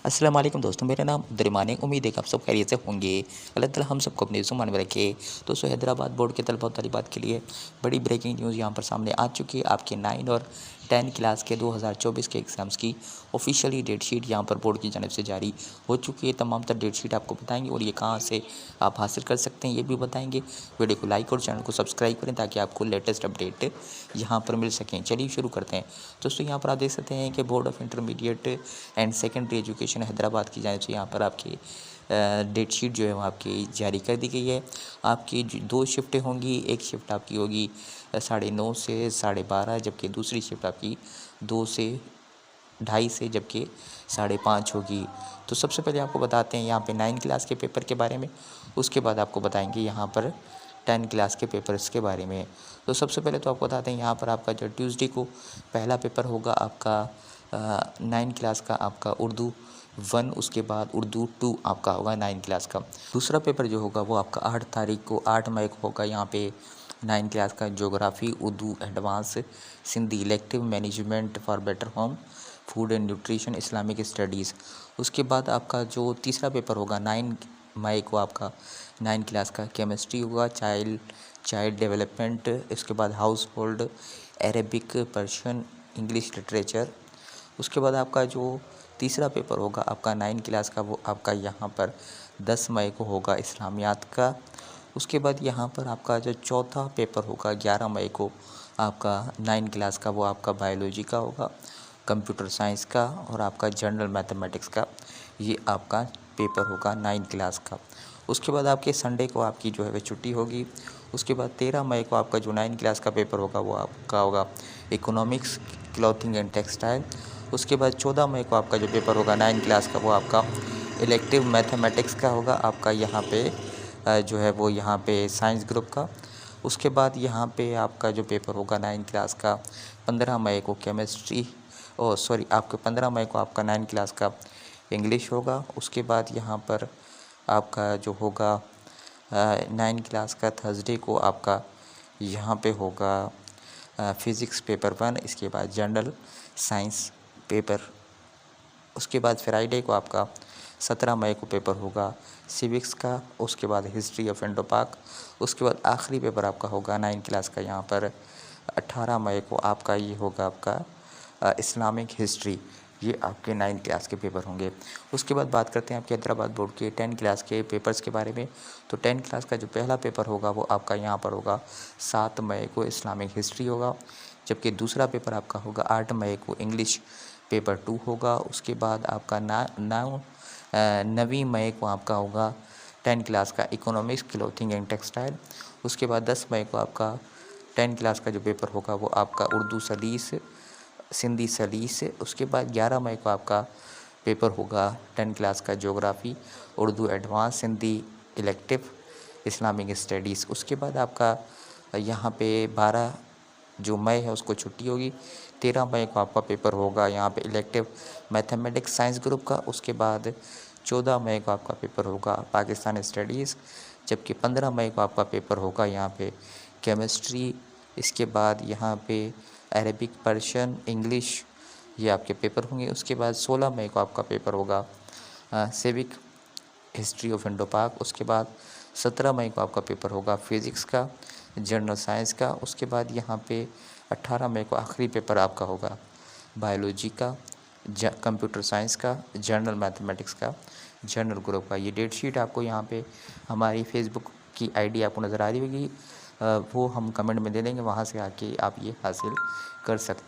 अस्सलाम वालेकुम दोस्तों, मेरा नाम अब्दुर्रहमान है। उम्मीद है कि आप सब खैरियत से होंगे। अल्लाह ताला हम सबको अपने ज़ुबान में रखे। दोस्तों, हैदराबाद बोर्ड के तलबा और तालिबात के लिए बड़ी ब्रेकिंग न्यूज़ यहाँ पर सामने आ चुकी है। आपके 9 और 10 क्लास के 2024 के एग्ज़ाम्स की ऑफिशियली डेट शीट यहाँ पर बोर्ड की जानिब से जारी हो चुकी है। तमाम तर डेट शीट आपको बताएंगे और ये कहाँ से आप हासिल कर सकते हैं ये भी बताएंगे। वीडियो को लाइक और चैनल को सब्सक्राइब करें ताकि आपको लेटेस्ट अपडेट यहाँ पर मिल सकें। चलिए शुरू करते हैं। दोस्तों, यहाँ पर आप देख सकते हैं कि board of intermediate and secondary education Hyderabad की जानिब से यहाँ पर आपकी डेट शीट जो है वो आपकी जारी कर दी गई है। आपकी 2 शिफ्टें होंगी। एक शिफ्ट आपकी होगी 9:30 से 12:30, जबकि दूसरी शिफ्ट आपकी 2 से 2:30 से जबकि 5:30 होगी। तो सबसे पहले आपको बताते हैं यहाँ पे 9 क्लास के पेपर के बारे में, उसके बाद आपको बताएंगे यहाँ पर 10 क्लास के पेपर्स के बारे में। तो सबसे पहले तो आपको बताते हैं यहाँ पर आपका जो ट्यूसडे को पहला पेपर होगा आपका 9 क्लास का आपका उर्दू 1, उसके बाद उर्दू 2 आपका होगा 9 क्लास का। दूसरा पेपर जो होगा वो आपका 8 तारीख को 8 मई को होगा यहाँ पे 9 क्लास का geography Urdu advance Sindhi elective management for better home food and nutrition Islamic studies. उसके बाद आपका जो तीसरा पेपर होगा 9 मई को आपका 9 क्लास का केमिस्ट्री होगा चाइल्ड डेवलपमेंट। इसके बाद house hold Arabic Persian English literature. उसके बाद आपका जो तीसरा पेपर होगा आपका 9 क्लास का वो आपका यहाँ पर 10 मई को होगा इस्लामियात का। उसके बाद यहाँ पर आपका जो चौथा पेपर होगा 11 मई को आपका 9 क्लास का वो आपका बायोलॉजी का होगा, कंप्यूटर साइंस का और आपका जनरल मैथमेटिक्स का। ये आपका पेपर होगा 9 क्लास का। उसके बाद आपके संडे को आपकी जो है वह छुट्टी होगी। उसके बाद 13 मई को आपका जो 9 क्लास का पेपर होगा वो आपका होगा इकोनॉमिक्स क्लॉथिंग एंड टेक्सटाइल। उसके बाद 14 मई को आपका जो पेपर होगा 9 क्लास का वो आपका इलेक्टिव मैथमेटिक्स का होगा आपका यहाँ पे जो है वो यहाँ पे साइंस ग्रुप का। उसके बाद यहाँ पे आपका जो पेपर होगा 9 क्लास का 15 मई को केमिस्ट्री आपके 15 मई को आपका 9 क्लास का इंग्लिश होगा। उसके बाद यहाँ पर आपका जो होगा 9 क्लास का थर्सडे को आपका यहाँ पे होगा फ़िज़िक्स पेपर 1। इसके बाद जनरल साइंस पेपर। उसके बाद फ्राइडे को आपका 17 मई को पेपर होगा सिविक्स का। उसके बाद हिस्ट्री ऑफ इंडो पाक। उसके बाद आखिरी पेपर आपका होगा 9 क्लास का यहाँ पर 18 मई को आपका ये होगा आपका इस्लामिक हिस्ट्री। ये आपके 9 क्लास के पेपर होंगे। उसके बाद बात करते हैं आपके हैदराबाद बोर्ड के 10 क्लास के पेपर्स के बारे में। तो 10 क्लास का जो पहला पेपर होगा वो आपका यहाँ पर होगा 7 मई को इस्लामिक हिस्ट्री होगा, जबकि दूसरा पेपर आपका होगा 8 मई को इंग्लिश पेपर 2 होगा। उसके बाद आपका 9 मई को आपका होगा 10 क्लास का इकोनॉमिक्स क्लॉथिंग एंड टेक्सटाइल। उसके बाद 10 मई को आपका 10 क्लास का जो पेपर होगा वो आपका उर्दू सलीस सिंधी सलीस। उसके बाद 11 मई को आपका पेपर होगा 10 क्लास का geography Urdu advance Sindhi elective Islamic studies. उसके बाद आपका यहाँ पे 12 जो मई है उसको छुट्टी होगी। 13 मई को आपका पेपर होगा यहाँ पे इलेक्टिव मैथमेटिक्स साइंस ग्रुप का। उसके बाद 14 मई को आपका पेपर होगा पाकिस्तान स्टडीज़, जबकि 15 मई को आपका पेपर होगा यहाँ पे केमिस्ट्री। इसके बाद यहाँ पे अरेबिक पर्शियन इंग्लिश ये आपके पेपर होंगे। उसके बाद 16 मई को आपका पेपर होगा सिविक हिस्ट्री ऑफ इंडो पाक। उसके बाद 17 मई को आपका पेपर होगा फिज़िक्स का जनरल साइंस का। उसके बाद यहाँ पे 18 मई को आखिरी पेपर आपका होगा बायोलॉजी का कंप्यूटर साइंस का जनरल मैथमेटिक्स का जनरल ग्रुप का। ये डेट शीट आपको यहाँ पे हमारी फेसबुक की आईडी आपको नज़र आ रही होगी, वो हम कमेंट में दे देंगे, वहाँ से आके आप ये हासिल कर सकते हैं।